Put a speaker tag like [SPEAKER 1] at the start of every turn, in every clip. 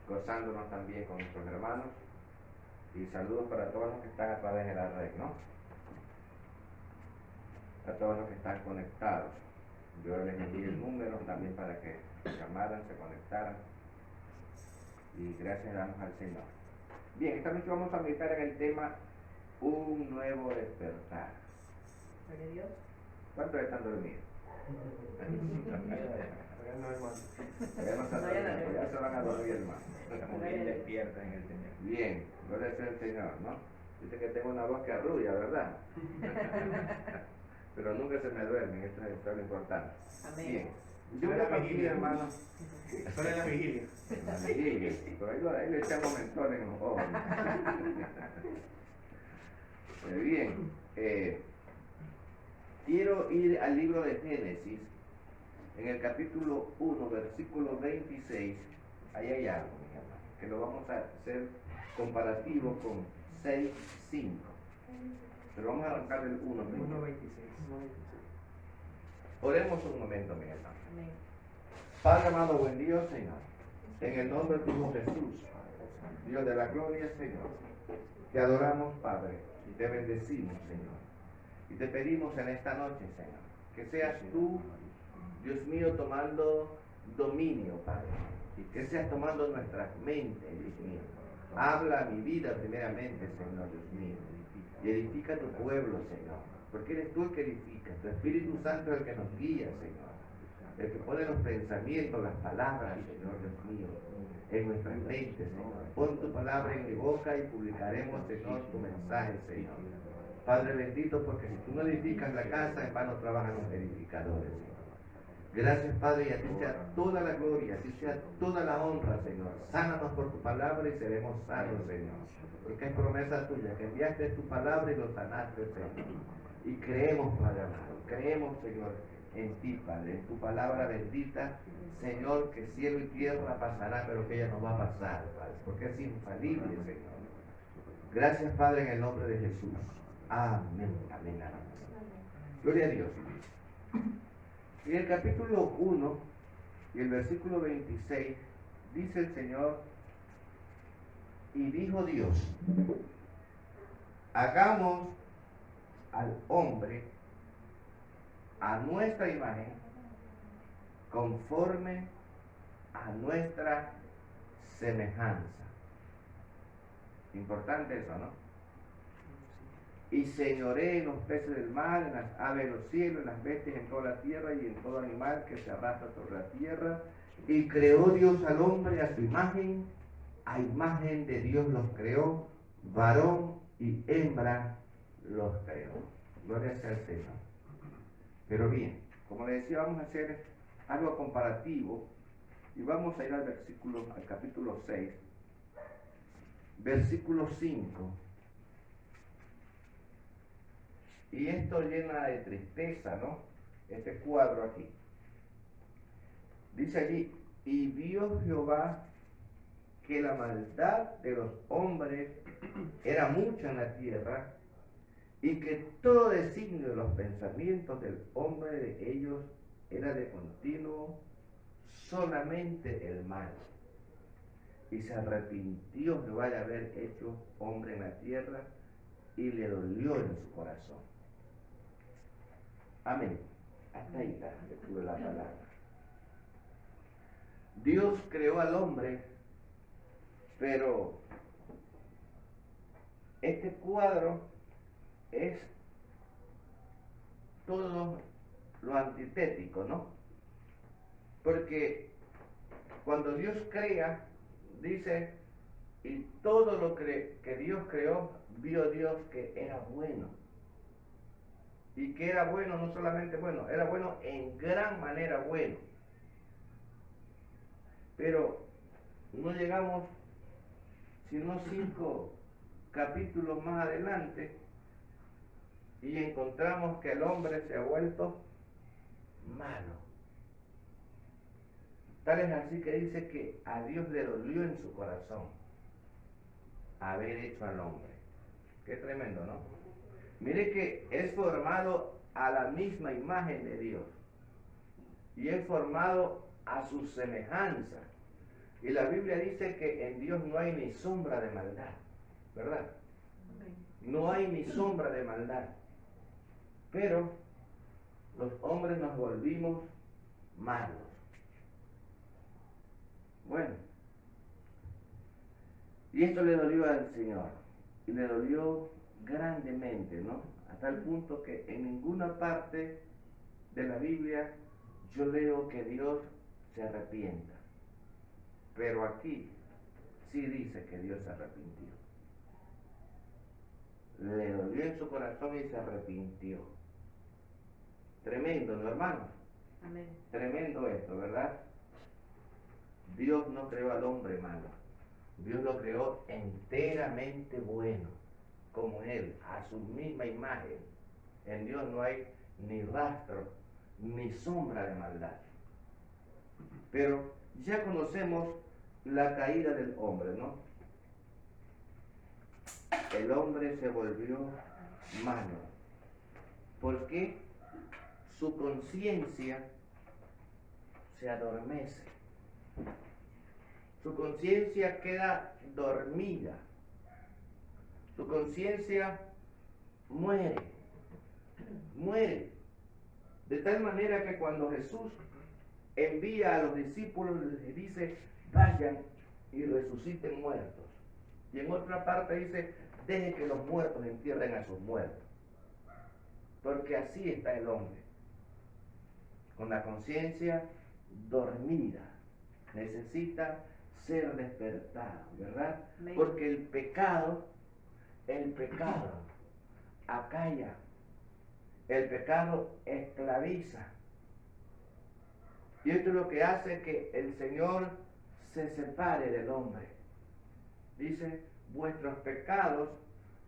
[SPEAKER 1] gozándonos también con nuestros hermanos. Y saludos para todos los que están a través de la red, ¿no? A todos los que están conectados. Yo les envié el número también para que llamaran, se conectaran. Y gracias damos al Señor. Bien, esta noche vamos a meditar en el tema un nuevo despertar.
[SPEAKER 2] Gloria a Dios.
[SPEAKER 1] ¿Cuántos están dormidos? Ya se van a dormir, hermano.
[SPEAKER 3] Estamos bien despiertos en el Señor.
[SPEAKER 1] Bien, gloria sea el Señor, ¿no? Dice que tengo una voz que arrulla, ¿verdad? Pero nunca se me duermen, eso es lo importante.
[SPEAKER 2] Amén.
[SPEAKER 1] Bien, yo voy a partir, hermano.
[SPEAKER 3] Solo en la vigilia.
[SPEAKER 1] En la vigilia, pero ahí le echamos mentol en los ojos. Bien, quiero ir al libro de Génesis, en el capítulo 1, versículo 26. Ahí hay algo, mi hermano, que lo vamos a hacer comparativo con 6:5. Pero vamos a arrancar del 1 primero.
[SPEAKER 3] 1.26.
[SPEAKER 1] Oremos un momento, mi hermano.
[SPEAKER 2] Amén.
[SPEAKER 1] Padre amado, buen Dios, Señor, en el nombre de tu Hijo Jesús, Dios de la gloria, Señor, te adoramos, Padre, y te bendecimos, Señor, y te pedimos en esta noche, Señor, que seas tú, Dios mío, tomando dominio, Padre, y que seas tomando nuestras mentes, Dios mío. Habla a mi vida primeramente, Señor, Dios mío, y edifica tu pueblo, Señor, porque eres tú el que edifica, tu Espíritu Santo es el que nos guía, Señor, el que pone los pensamientos, las palabras, Señor Dios mío, en nuestras mentes, Señor. Pon tu palabra en mi boca y publicaremos, Señor, tu mensaje, Señor. Padre bendito, porque si tú no edificas la casa, en vano trabajan los edificadores, Señor. Gracias, Padre, y a ti sea toda la gloria, a ti sea toda la honra, Señor. Sánanos por tu palabra y seremos sanos, Señor. Porque es promesa tuya, que enviaste tu palabra y lo sanaste, Señor. Y creemos, Padre amado, creemos, Señor, en ti, Padre, en tu palabra bendita, Señor, que cielo y tierra pasará, pero que ella no va a pasar, Padre, porque es infalible, Señor. Gracias, Padre, en el nombre de Jesús. Amén, amén, amén. Gloria a Dios. En el capítulo 1 y el versículo 26 dice el Señor, y dijo Dios, hagamos al hombre a nuestra imagen, conforme a nuestra semejanza. Importante eso, ¿no? Y señoré en los peces del mar, en las aves de los cielos, en las bestias, en toda la tierra y en todo animal que se arrastra sobre la tierra. Y creó Dios al hombre a su imagen, a imagen de Dios los creó, varón y hembra los creó. Gloria sea al Señor. Pero bien, como le decía, vamos a hacer algo comparativo y vamos a ir al capítulo 6, versículo 5. Y esto llena de tristeza, ¿no? Este cuadro aquí. Dice allí, y vio Jehová que la maldad de los hombres era mucha en la tierra, y que todo designio de los pensamientos del hombre de ellos era de continuo solamente el mal. Y se arrepintió Jehová de haber hecho hombre en la tierra, y le dolió en su corazón. Amén. Hasta ahí la lectura de la palabra. Dios creó al hombre, pero este cuadro es todo lo antitético, ¿no? Porque cuando Dios crea, dice, y todo lo que Dios creó, vio Dios que era bueno. Y que era bueno, no solamente bueno, era bueno en gran manera bueno. Pero no llegamos sino 5 capítulos más adelante y encontramos que el hombre se ha vuelto malo. Tal es así que dice que a Dios le dolió en su corazón haber hecho al hombre. Qué tremendo, ¿no? Mire que es formado a la misma imagen de Dios y es formado a su semejanza. Y la Biblia dice que en Dios no hay ni sombra de maldad, ¿verdad? No hay ni sombra de maldad. Pero los hombres nos volvimos malos. Bueno, y esto le dolió al Señor, y le dolió grandemente, ¿no? Hasta el punto que en ninguna parte de la Biblia yo leo que Dios se arrepienta. Pero aquí sí dice que Dios se arrepintió. Le dolió en su corazón y se arrepintió. Tremendo, ¿no, hermanos?
[SPEAKER 2] Amén.
[SPEAKER 1] Tremendo esto, ¿verdad? Dios no creó al hombre malo. Dios lo creó enteramente bueno, como Él, a su misma imagen. En Dios no hay ni rastro, ni sombra de maldad. Pero ya conocemos la caída del hombre, ¿no? El hombre se volvió malo, porque su conciencia se adormece. Su conciencia queda dormida. Su conciencia muere. Muere. De tal manera que cuando Jesús envía a los discípulos, les dice, vayan y resuciten muertos. Y en otra parte dice, deje que los muertos entierren a sus muertos. Porque así está el hombre, con la conciencia dormida. Necesita ser despertado, ¿verdad?
[SPEAKER 2] Amén.
[SPEAKER 1] Porque el pecado acalla, el pecado esclaviza. Y esto es lo que hace que el Señor se separe del hombre. Dice, vuestros pecados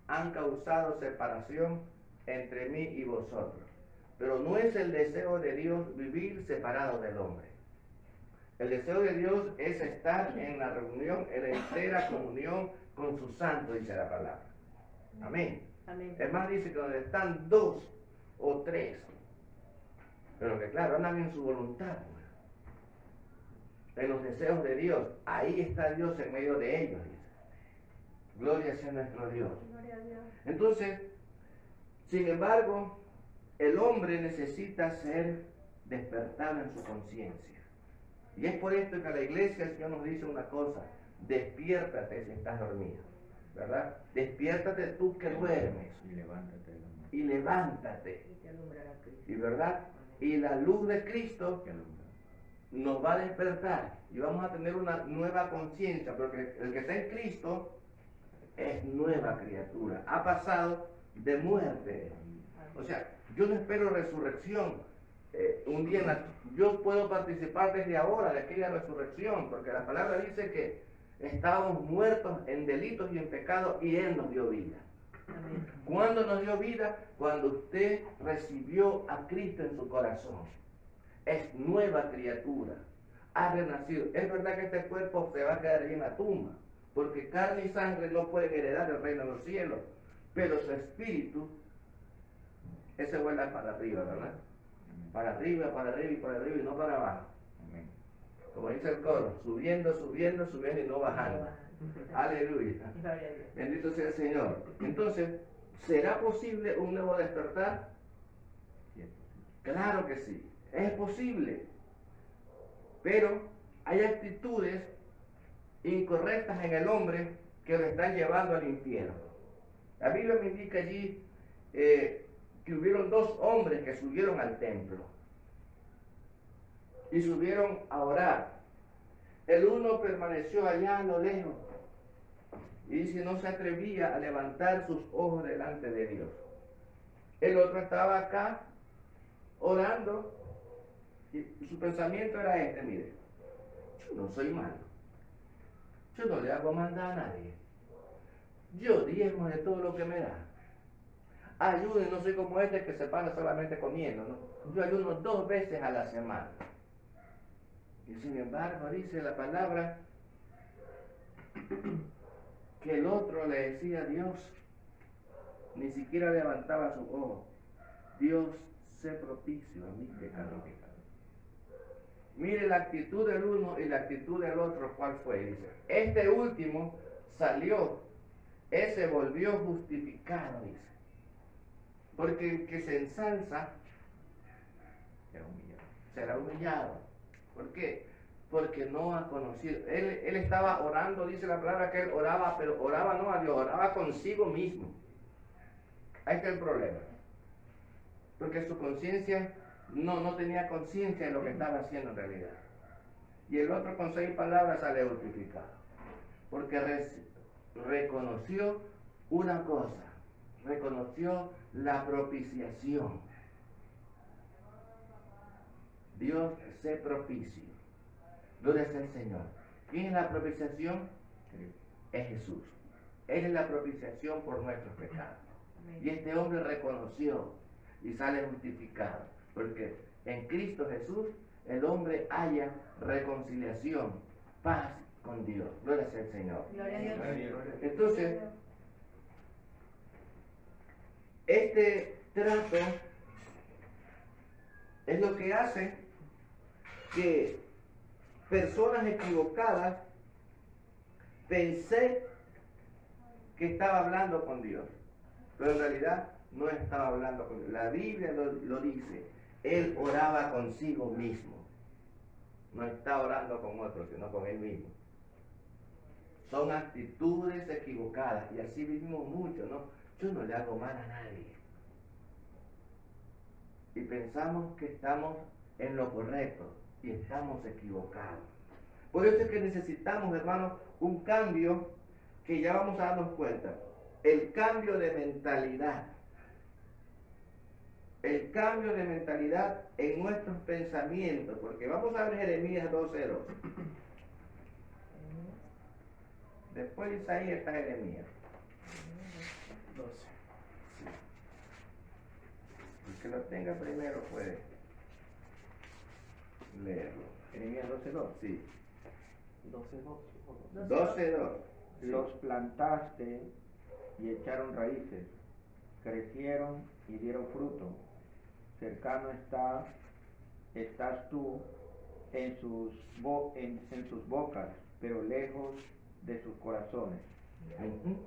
[SPEAKER 1] han causado separación entre mí y vosotros. Pero no es el deseo de Dios vivir separado del hombre. El deseo de Dios es estar en la reunión, en la entera comunión con su santo, dice la palabra. Amén.
[SPEAKER 2] Amén.
[SPEAKER 1] Es más, dice que donde están dos o tres, pero que claro, andan en su voluntad, en los deseos de Dios, ahí está Dios en medio de ellos, dice. Gloria sea nuestro Dios.
[SPEAKER 2] Gloria a Dios.
[SPEAKER 1] Entonces, sin embargo, el hombre necesita ser despertado en su conciencia. Y es por esto que a la iglesia el Señor nos dice una cosa: despiértate si estás dormido, ¿verdad? Despiértate tú que duermes.
[SPEAKER 3] Y levántate de la muerte.
[SPEAKER 1] Y levántate.
[SPEAKER 2] Y te alumbrará Cristo.
[SPEAKER 1] Y verdad, y la luz de Cristo
[SPEAKER 3] Que alumbra.
[SPEAKER 1] nos va a despertar y vamos a tener una nueva conciencia, porque el que está en Cristo es nueva criatura, ha pasado de muerte. O sea, yo no espero resurrección. Un día yo puedo participar desde ahora de aquella resurrección, porque la palabra dice que estábamos muertos en delitos y en pecados y Él nos dio vida.
[SPEAKER 2] Amén.
[SPEAKER 1] ¿Cuándo nos dio vida? Cuando usted recibió a Cristo en su corazón. Es nueva criatura, ha renacido. Es verdad que este cuerpo se va a quedar ahí en la tumba, porque carne y sangre no pueden heredar el reino de los cielos, pero su espíritu, ese vuela para arriba, ¿verdad? Para arriba y para arriba y no para abajo.
[SPEAKER 3] Amén.
[SPEAKER 1] Como dice el coro, subiendo, subiendo, subiendo y no bajando. Aleluya.
[SPEAKER 2] Gloria a Dios.
[SPEAKER 1] Bendito sea el Señor. Entonces, ¿será posible un nuevo despertar?
[SPEAKER 3] Sí, es posible.
[SPEAKER 1] Claro que sí, es posible. Pero hay actitudes incorrectas en el hombre que lo están llevando al infierno. La Biblia me indica allí que hubieron dos hombres que subieron al templo y subieron a orar. El uno permaneció allá a lo lejos y dice no se atrevía a levantar sus ojos delante de Dios. El otro estaba acá orando y su pensamiento era este: mire, yo no soy malo, yo no le hago maldad a nadie, yo diezmo de todo lo que me da, ayuno y no soy como este que se pasa solamente comiendo, ¿no? Yo ayuno 2 veces a la semana. Y sin embargo dice la palabra que el otro le decía a Dios, ni siquiera levantaba sus ojos: Dios, sé propicio a mi pecado. Mire la actitud del uno y la actitud del otro, ¿cuál fue? Dice, este último salió, ese volvió justificado, dice. Porque el que se ensalza
[SPEAKER 3] Será humillado.
[SPEAKER 1] será humillado. ¿Por qué? Porque no ha conocido. Él estaba orando, dice la palabra que él oraba, pero oraba no a Dios, oraba consigo mismo. Ahí está el problema. Porque su conciencia no tenía conciencia de lo que estaba haciendo en realidad. Y el otro con 6 palabras sale justificado. Porque reconoció una cosa, reconoció la propiciación. Dios se propicio. Gloria sea el Señor. ¿Quién es la propiciación?
[SPEAKER 3] Cristo.
[SPEAKER 1] Es Jesús. Él es la propiciación por nuestros pecados.
[SPEAKER 2] Amén.
[SPEAKER 1] Y este hombre reconoció y sale justificado. Porque en Cristo Jesús el hombre halla reconciliación, paz con Dios. Gloria sea el Señor.
[SPEAKER 2] Gloria a Dios.
[SPEAKER 1] Entonces, este trato es lo que hace que personas equivocadas pensé que estaba hablando con Dios, pero en realidad no estaba hablando con Dios. La Biblia lo dice, él oraba consigo mismo, no está orando con otros, sino con él mismo. Son actitudes equivocadas y así vivimos mucho, ¿no? Yo no le hago mal a nadie. Y pensamos que estamos en lo correcto y estamos equivocados. Por eso es que necesitamos, hermanos, un cambio que ya vamos a darnos cuenta. El cambio de mentalidad. El cambio de mentalidad en nuestros pensamientos. Porque vamos a ver Jeremías 2:2. Después de Isaías está Jeremías.
[SPEAKER 3] 12.
[SPEAKER 1] Sí. El que lo tenga primero puede leerlo.
[SPEAKER 3] Jeremías 12:2.
[SPEAKER 1] Sí.
[SPEAKER 3] 12:2.
[SPEAKER 1] 12:2. Sí.
[SPEAKER 3] Los plantaste y echaron raíces, crecieron y dieron fruto. Cercano estás tú en sus bocas, pero lejos de sus corazones.
[SPEAKER 1] Ujú.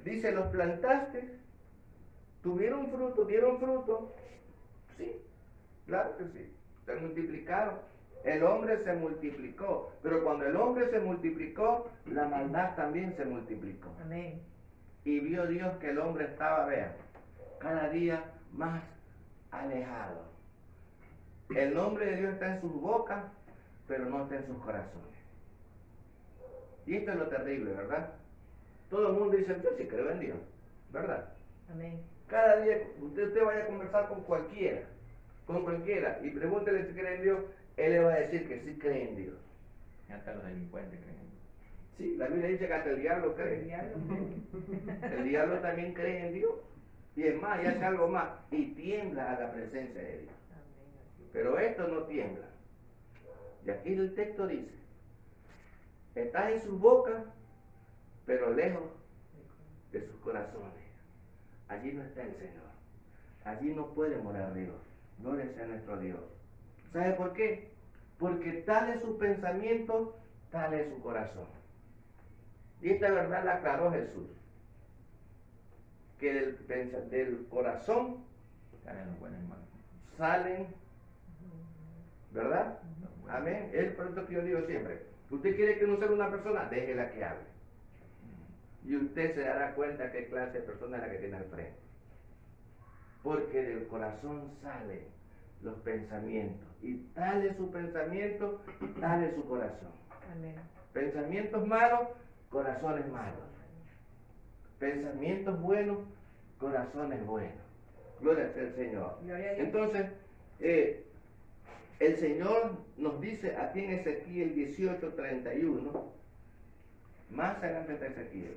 [SPEAKER 1] Dice, los plantaste, tuvieron fruto, dieron fruto. Sí, claro que sí. Se multiplicaron. El hombre se multiplicó. Pero cuando el hombre se multiplicó, la maldad también se multiplicó.
[SPEAKER 2] Amén.
[SPEAKER 1] Y vio Dios que el hombre estaba, vean, cada día más alejado. El nombre de Dios está en sus bocas, pero no está en sus corazones. Y esto es lo terrible, ¿verdad? Todo el mundo dice, yo sí creo en Dios, ¿verdad?
[SPEAKER 2] Amén.
[SPEAKER 1] Cada día usted vaya a conversar con cualquiera, y pregúntele si cree en Dios, él le va a decir que sí cree en Dios.
[SPEAKER 3] Hasta los delincuentes creen.
[SPEAKER 1] Sí, la Biblia dice que hasta el diablo cree. El diablo también cree en Dios. Y es más, y hace algo más, y tiembla a la presencia de Dios.
[SPEAKER 2] Amén.
[SPEAKER 1] Pero esto no tiembla. Y aquí el texto dice, está en sus bocas, pero lejos de sus corazones. Allí no está el Señor. Allí no puede morar Dios. Gloria sea nuestro Dios. ¿Sabe por qué? Porque tal es su pensamiento, tal es su corazón. Y esta verdad la aclaró Jesús. Que del corazón
[SPEAKER 3] Están en los buenos manos.
[SPEAKER 1] salen, ¿verdad? Amén. Es por eso que yo digo siempre, usted quiere conocer a una persona, déjela que hable. Y usted se dará cuenta qué clase de persona es la que tiene al frente. Porque del corazón salen los pensamientos. Y tal es su pensamiento, tal es su corazón.
[SPEAKER 2] Amén.
[SPEAKER 1] Pensamientos malos, corazones malos. Pensamientos buenos, corazones buenos. Gloria sea al Señor.
[SPEAKER 2] Gloria a Dios.
[SPEAKER 1] Entonces, el Señor nos dice aquí en Ezequiel 18:31, más adelante está Ezequiel.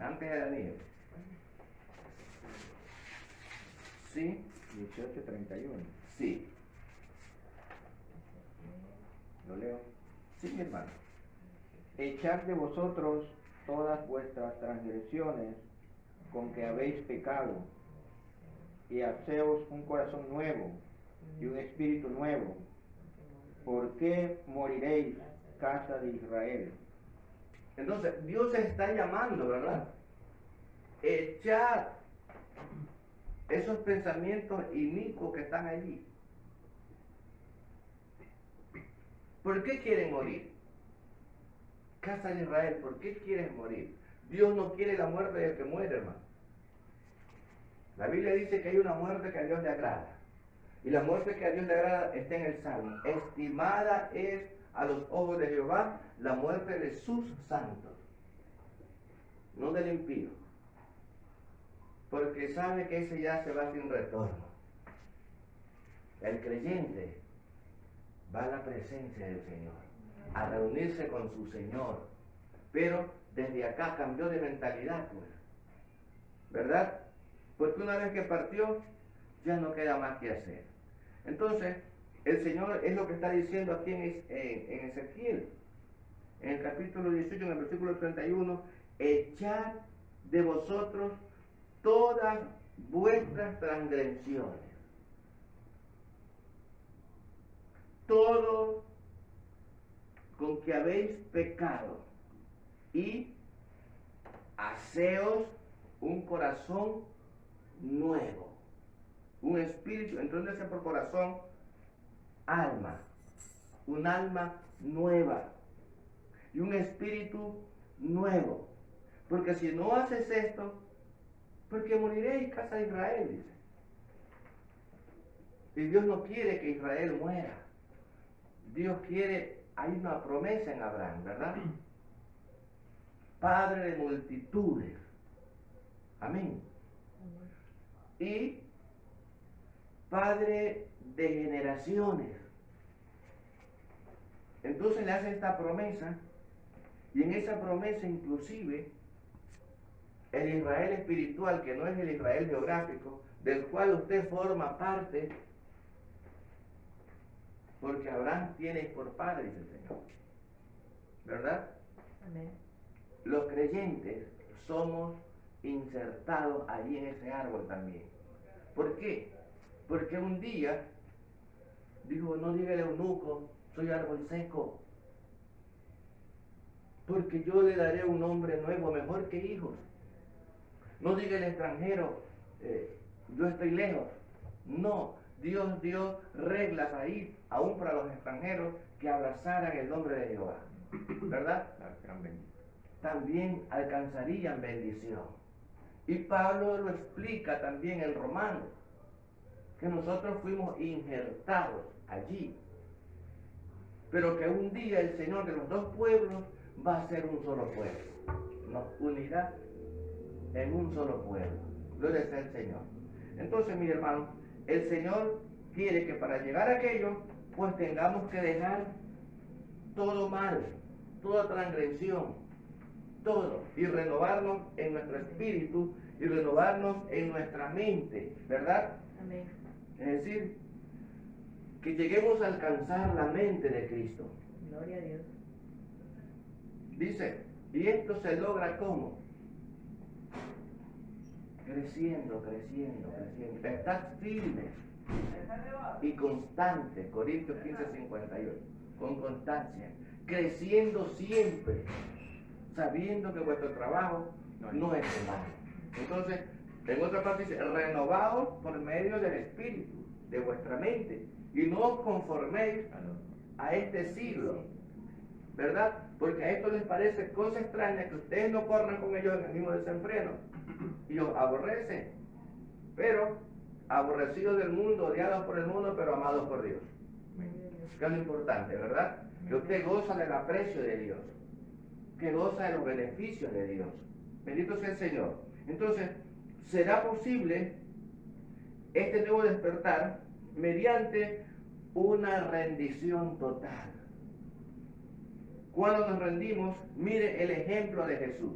[SPEAKER 1] Antes de Daniel. ¿Sí?
[SPEAKER 3] 18:31.
[SPEAKER 1] Sí.
[SPEAKER 3] Lo leo.
[SPEAKER 1] Sí, mi hermano.
[SPEAKER 3] Echad de vosotros todas vuestras transgresiones con que habéis pecado, y haceos un corazón nuevo y un espíritu nuevo. ¿Por qué moriréis, casa de Israel?
[SPEAKER 1] Entonces, Dios está llamando, ¿verdad? Echar esos pensamientos inicuos que están allí. ¿Por qué quieren morir? Casa de Israel, ¿por qué quieren morir? Dios no quiere la muerte del que muere, hermano. La Biblia dice que hay una muerte que a Dios le agrada. Y la muerte que a Dios le agrada está en el Salmo. Estimada es a los ojos de Jehová la muerte de sus santos, no del impío. Porque sabe que ese ya se va sin retorno. El creyente va a la presencia del Señor, a reunirse con su Señor. Pero desde acá cambió de mentalidad, pues. ¿Verdad? Porque una vez que partió, ya no queda más que hacer. Entonces, el Señor es lo que está diciendo aquí en Ezequiel, en el capítulo 18, en el versículo 31, echad de vosotros todas vuestras transgresiones, todo con que habéis pecado, y haceos un corazón nuevo, un espíritu. Entonces por corazón, alma, un alma nueva y un espíritu nuevo. Porque si no haces esto, porque moriréis, casa de Israel, dice. Y Dios no quiere que Israel muera. Dios quiere, hay una promesa en Abraham, ¿verdad? Padre de multitudes. Amén. Y Padre de generaciones. Entonces le hace esta promesa, y en esa promesa inclusive el Israel espiritual, que no es el Israel geográfico, del cual usted forma parte, porque Abraham tiene por padre, dice el Señor, ¿verdad?
[SPEAKER 2] Amén.
[SPEAKER 1] Los creyentes somos insertados allí en ese árbol también. ¿Por qué? Porque un día dijo, no diga el eunuco, soy árbol seco, porque yo le daré un nombre nuevo, mejor que hijos. No diga el extranjero, yo estoy lejos. No, Dios dio reglas ahí, aún para los extranjeros, que abrazaran el nombre de Jehová, ¿verdad? También alcanzarían bendición. Y Pablo lo explica también en Romanos, que nosotros fuimos injertados allí, pero que un día el Señor de los dos pueblos va a ser un solo pueblo. No, unidad en un solo pueblo. Gloria sea el Señor. Entonces, mi hermano, el Señor quiere que para llegar a aquello, pues tengamos que dejar todo mal, toda transgresión, todo, y renovarnos en nuestro espíritu y renovarnos en nuestra mente, ¿verdad?
[SPEAKER 2] Amén.
[SPEAKER 1] Es decir, que lleguemos a alcanzar la mente de Cristo.
[SPEAKER 2] Gloria a Dios.
[SPEAKER 1] Dice, y esto se logra ¿cómo? Creciendo, creciendo, creciendo. Estad firmes y constante. Corintios 15:58. Con constancia. Creciendo siempre, sabiendo que vuestro trabajo no es en vano. Entonces, en otra parte dice, renovaos por medio del Espíritu, de vuestra mente, y no os conforméis a este siglo, ¿verdad? Porque a esto les parece cosa extraña que ustedes no corran con ellos en el mismo desenfreno y os aborrecen, pero aborrecidos del mundo, odiados por el mundo, pero amados por Dios. Que es lo importante, ¿verdad? Que usted goza del aprecio de Dios, que goza de los beneficios de Dios. Bendito sea el Señor. Entonces, será posible este nuevo despertar mediante una rendición total. Cuando nos rendimos, mire el ejemplo de Jesús.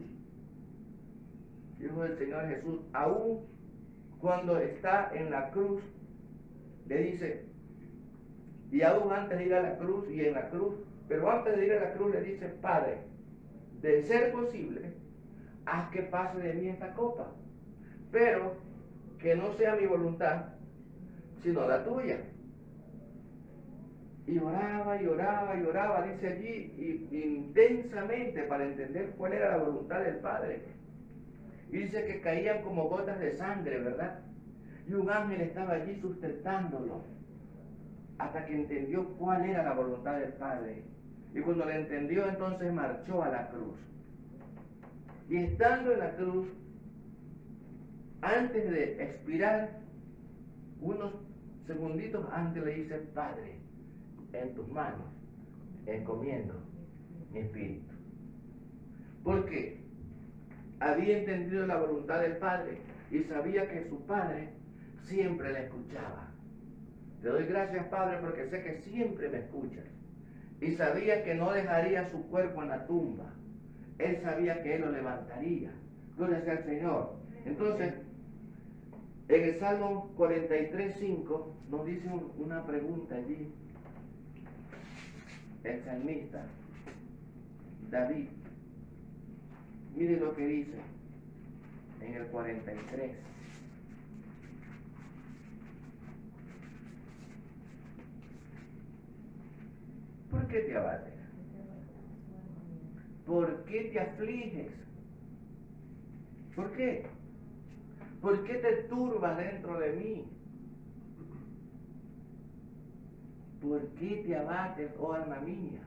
[SPEAKER 1] Dijo el Señor Jesús, aún cuando está en la cruz, le dice, y aún antes de ir a la cruz y en la cruz, pero antes de ir a la cruz le dice, Padre, de ser posible, haz que pase de mí esta copa. pero que no sea mi voluntad, sino la tuya. Y oraba y oraba y oraba, dice allí, intensamente para entender cuál era la voluntad del Padre. Y dice que caían como gotas de sangre, ¿verdad? Y un ángel estaba allí sustentándolo, hasta que entendió cuál era la voluntad del Padre. Y cuando lo entendió, entonces marchó a la cruz. Y estando en la cruz, antes de expirar, unos segunditos antes le dice: Padre, en tus manos encomiendo mi espíritu. ¿Por qué? Había entendido la voluntad del Padre y sabía que su Padre siempre le escuchaba. Te doy gracias, Padre, porque sé que siempre me escuchas. Y sabía que no dejaría su cuerpo en la tumba. Él sabía que Él lo levantaría. Gloria sea al Señor. Entonces, en el Salmo 43:5 nos dice una pregunta allí. El salmista David, mire lo que dice en el 43. ¿Por qué te abates? ¿Por qué te afliges? ¿Por qué? ¿Por qué te turbas dentro de mí? ¿Por qué te abates, oh alma mía?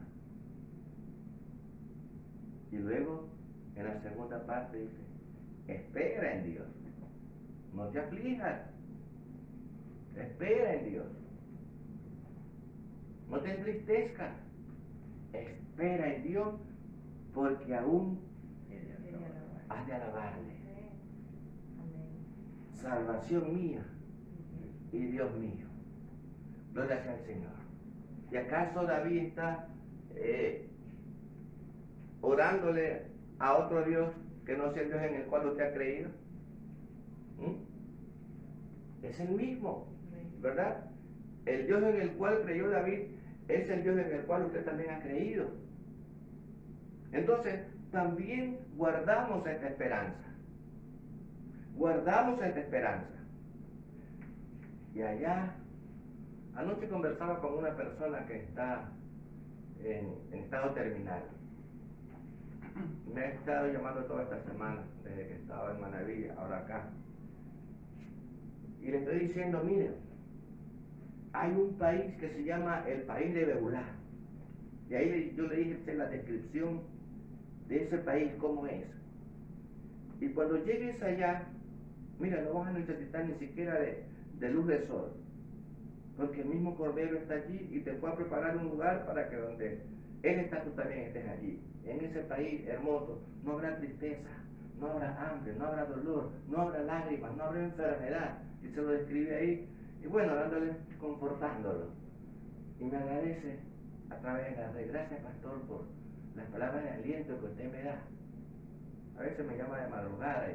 [SPEAKER 1] Y luego, en la segunda parte dice: espera en Dios. No te aflijas. Espera en Dios. No te entristezcas. Espera en Dios, porque aún has de alabarle. Salvación mía y Dios mío. Gloria sea al Señor. ¿Y acaso David está orándole a otro Dios que no sea el Dios en el cual usted ha creído? Es el mismo, ¿verdad? El Dios en el cual creyó David es el Dios en el cual usted también ha creído. Entonces, también guardamos esta esperanza. Guardamos esta esperanza. Y allá, anoche conversaba con una persona que está en estado terminal. Me ha estado llamando toda esta semana, desde que estaba en Manaví, ahora acá. Y le estoy diciendo: miren, hay un país que se llama el país de Beulah. Y ahí yo le dije la descripción de ese país, cómo es. Y cuando llegues allá, mira, no vas a necesitar ni siquiera de luz de sol, porque el mismo Cordero está allí y te fue a preparar un lugar para que donde Él está, tú también estés allí. En ese país hermoso no habrá tristeza, no habrá hambre, no habrá dolor, no habrá lágrimas, no habrá enfermedad. Y se lo describe ahí, y bueno, dándole, confortándolo. Y me agradece a través de la red: gracias, pastor, por las palabras de aliento que usted me da. A veces me llama de madrugada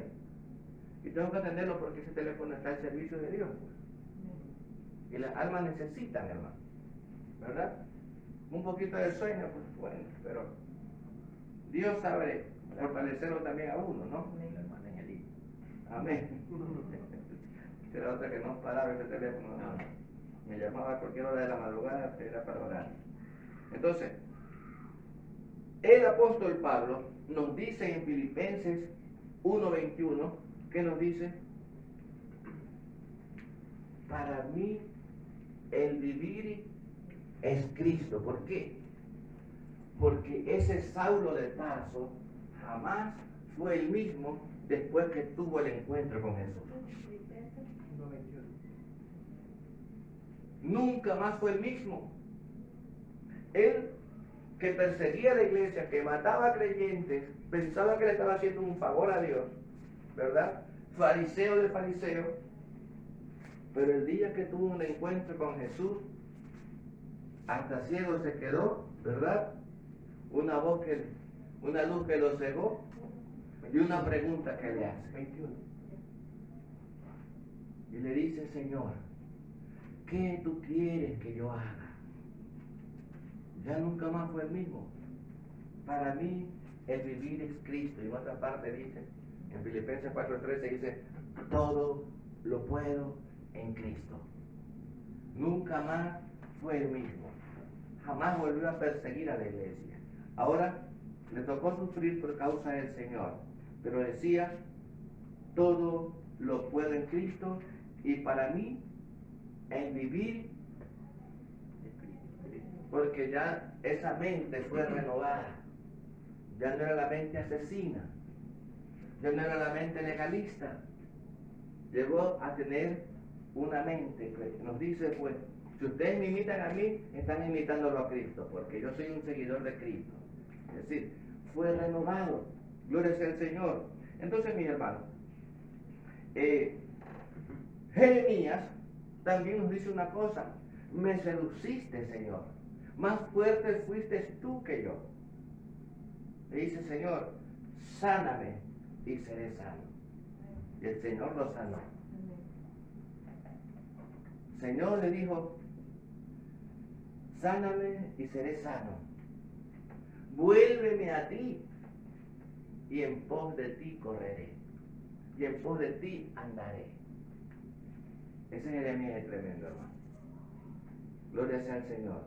[SPEAKER 1] y tengo que atenderlo porque ese teléfono está al servicio de Dios. Y las almas necesitan, hermano, ¿verdad? Un poquito de sueño, pues bueno, pero Dios sabe fortalecerlo también a uno, ¿no? Amén. Era otra que no paraba ese teléfono, no. Me llamaba a cualquier hora de la madrugada, era para orar. Entonces, el apóstol Pablo nos dice en Filipenses 1:21, ¿qué nos dice? Para mí el vivir es Cristo. ¿Por qué? Porque ese Saulo de Tarso jamás fue el mismo después que tuvo el encuentro con Jesús. Nunca más fue el mismo. Él, que perseguía a la iglesia, que mataba a creyentes, pensaba que le estaba haciendo un favor a Dios, ¿verdad? Fariseo de fariseo. Pero el día que tuvo un encuentro con Jesús, hasta ciego se quedó, ¿verdad? Una luz que lo cegó y una pregunta que le hace. 21. Y le dice: Señor, ¿qué tú quieres que yo haga? Ya nunca más fue el mismo. Para mí el vivir es Cristo. Y en otra parte dice: En Filipenses 4:13 dice, todo lo puedo en Cristo. Nunca más fue el mismo. Jamás volvió a perseguir a la iglesia. Ahora le tocó sufrir por causa del Señor, pero decía, todo lo puedo en Cristo, y para mí en vivir, porque ya esa mente fue renovada. Ya no era la mente asesina, ya no era la mente legalista. Llegó a tener una mente que nos dice, pues, si ustedes me imitan a mí, están imitándolo a Cristo, porque yo soy un seguidor de Cristo. Es decir, fue renovado. Gloria sea al Señor. Entonces, mis hermanos, Jeremías también nos dice una cosa: me seduciste, Señor, más fuerte fuiste tú que yo. Le dice, Señor, sáname y seré sano. Y el Señor lo sanó. Señor le dijo, sáname y seré sano. Vuélveme a ti y en pos de ti correré. Y en pos de ti andaré. Ese Jeremías es tremendo, hermano. Gloria sea al Señor.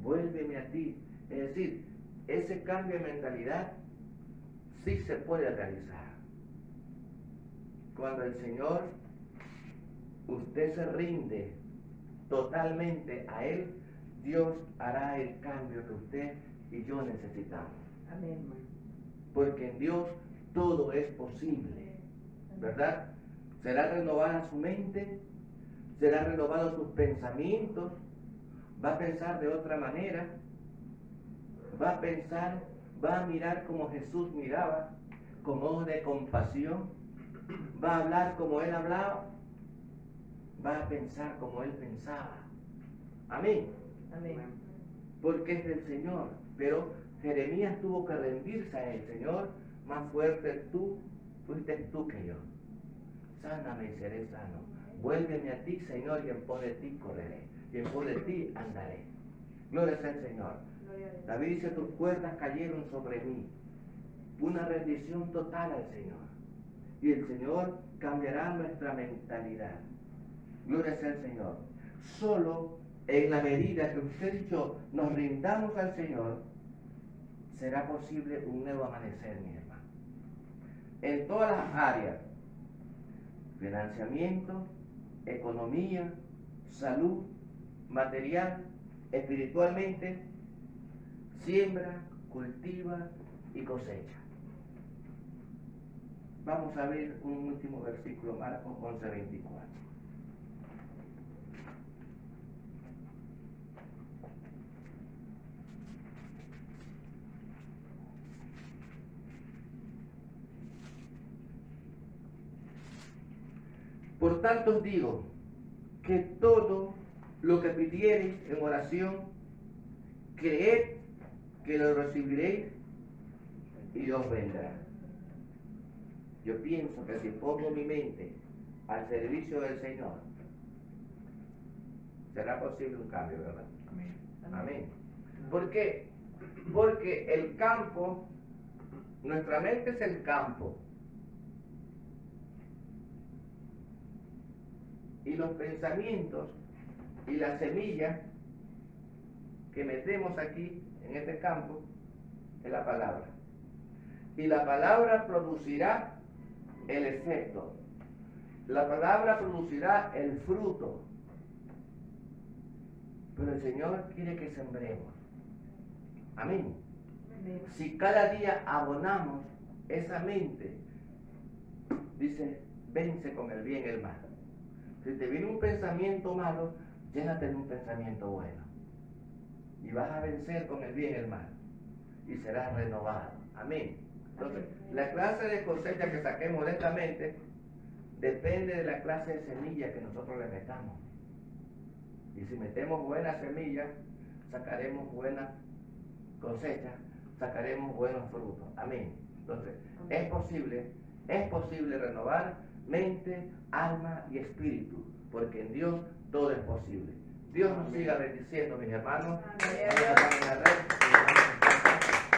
[SPEAKER 1] Vuélveme a ti. Es decir, ese cambio de mentalidad sí se puede realizar. Cuando el Señor, usted se rinde totalmente a Él, Dios hará el cambio que usted y yo necesitamos.
[SPEAKER 2] Amén.
[SPEAKER 1] Porque en Dios todo es posible, ¿verdad? Será renovada su mente, será renovado sus pensamientos, va a pensar de otra manera, va a pensar, va a mirar como Jesús miraba, con ojos de compasión, va a hablar como Él hablaba, va a pensar como Él pensaba. Amén.
[SPEAKER 2] Amén.
[SPEAKER 1] Porque es del Señor. Pero Jeremías tuvo que rendirse a Él. Señor, más fuerte fuiste tú que yo. Sáname y seré sano. Vuélveme a ti, Señor, y en pos de ti correré. Y en pos de ti andaré. Gloria sea al Señor. David dice, tus cuerdas cayeron sobre mí. Una rendición total al Señor. Y el Señor cambiará nuestra mentalidad. Gloria sea al Señor. Solo en la medida que usted y yo nos rindamos al Señor, será posible un nuevo amanecer, mi hermano. En todas las áreas: financiamiento, economía, salud, material, espiritualmente, siembra, cultiva y cosecha. Vamos a ver un último versículo, Marcos 11:24. Por tanto os digo que todo lo que pidiereis en oración, creed que lo recibiréis y os vendrá. Yo pienso que si pongo mi mente al servicio del Señor, será posible un cambio, ¿verdad?
[SPEAKER 3] Amén.
[SPEAKER 1] Amén. ¿Por qué? Porque el campo, nuestra mente es el campo. Y los pensamientos y la semilla que metemos aquí en este campo es la palabra. Y la palabra producirá el efecto. La palabra producirá el fruto. Pero el Señor quiere que sembremos. Amén.
[SPEAKER 2] Amén.
[SPEAKER 1] Si cada día abonamos esa mente, dice, vence con el bien y el mal. Si te viene un pensamiento malo, llénate de un pensamiento bueno. Y vas a vencer con el bien y el mal. Y serás renovado. Amén. Entonces, la clase de cosecha que saquemos de esta mente depende de la clase de semilla que nosotros le metamos. Y si metemos buena semilla, sacaremos buena cosecha, sacaremos buenos frutos. Amén. Entonces, es posible renovar mente, alma y espíritu, porque en Dios todo es posible. Dios nos siga bendiciendo, mis hermanos.
[SPEAKER 2] Amén.
[SPEAKER 1] Vamos a poner la red.